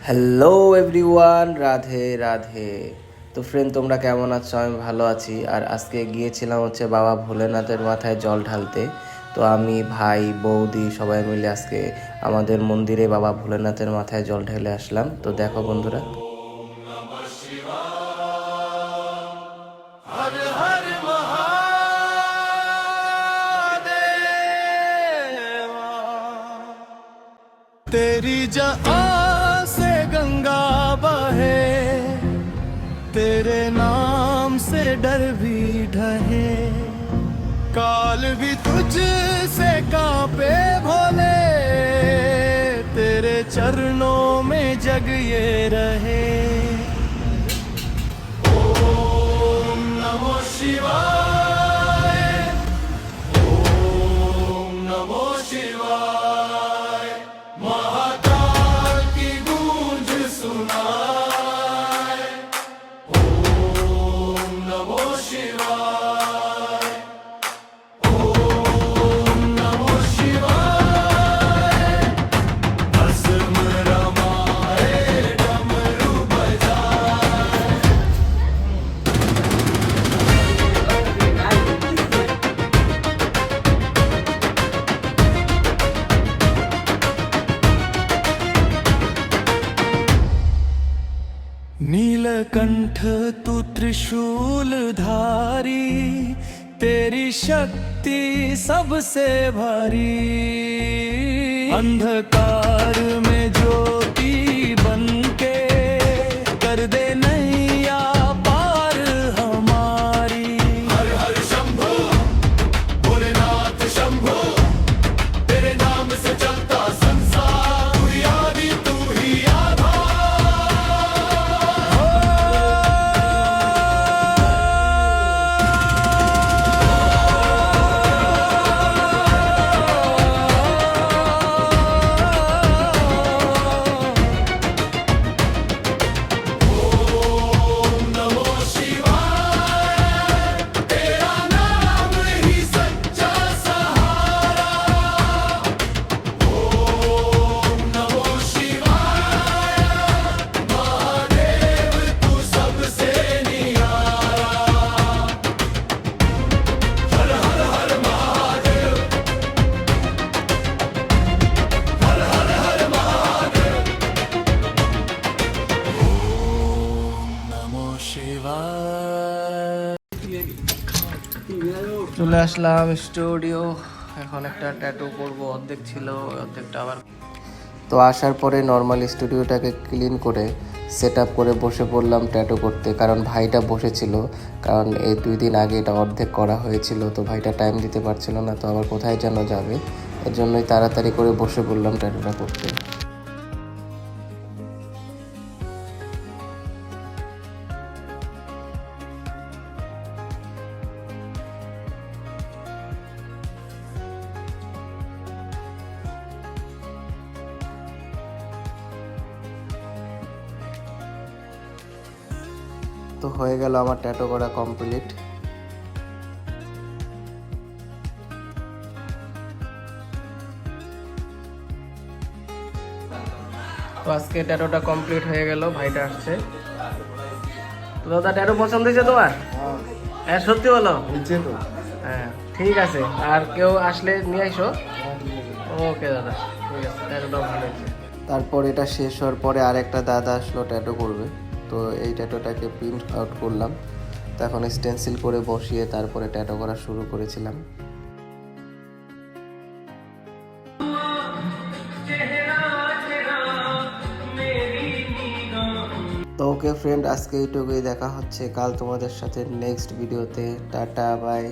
Hello everyone, Radhe Radhe. তো friend, তোমরা কেমন আছো? আমি ভালো আছি। আর আজকে গিয়েছিলাম হচ্ছে বাবা ভোলেনাথের মাথায় জল ঢালতে। তো আমি, ভাই, বৌদি সবাই মিলে আজকে আমাদের মন্দিরে বাবা ভোলেনাথের মাথায় জল ঢেলে আসলাম। তো দেখো বন্ধুরা। तेरी जहाँ से गंगा बहे, तेरे नाम से डर भी ढहे, काल भी तुझ से कांपे भोले, तेरे चरणों में जग ये रहे। ओम नमो शिवाय, ओम नमो शिवाय, महाकाल की गूंज सुनाए। ओम नमो शिवाय, ओम नमो शिवाय, भस्म रमाए डमरू बजाए। नीलकंठ तू त्रिशूल धारी, तेरी शक्ति सबसे भारी, अंधकार में ज्योति बनके कर दे नैया पार हमारी। हर हर शंभो भोलेनाथ शंभो, तेरे नाम से चलता संसार, तू ही आदि तू ही চলে আসলাম স্টুডিও। এখন একটা ট্যাটু করব, অর্ধেক ছিল, অর্ধেকটা আবার। তো আসার পরে নর্মাল স্টুডিওটাকে ক্লিন করে সেট আপ করে বসে পড়লাম ট্যাটু করতে, কারণ ভাইটা বসেছিল। কারণ এই 2 দিন আগে এটা অর্ধেক করা হয়েছিল, তো ভাইটা টাইম দিতে পারছিল না, তো আবার কোথায় যেন যাবে, এর জন্যই তাড়াতাড়ি করে বসে পড়লাম ট্যাটুটা করতে। তো হয়ে গেল আমার ট্যাটু করা কমপ্লিট। তো আজকে ট্যাটুটা কমপ্লিট হয়ে গেল, ভাইটা আসছে। তো দাদা, ট্যাটু পছন্দ হয়েছে তোমার? হ্যাঁ, সত্যি বলো। হ্যাঁ, ঠিক আছে। আর কেউ আসলে নিয়ে আইসো। ওকে দাদা, ঠিক আছে, ট্যাটুটা ভালো হয়েছে। তারপর এটা শেষ হওয়ার পরে আরেকটা দাদা আসলো ট্যাটু করবে। তো এই ট্যাটুটাকে প্রিন্ট আউট করলাম, তো এখন স্টেন্সিল করে বসিয়ে তারপরে ট্যাটু করা শুরু করেছিলাম। তো ওকে ফ্রেন্ড, আজকে এইটুকুই। দেখা হচ্ছে কাল তোমাদের সাথে নেক্সট ভিডিওতে। Tata, by.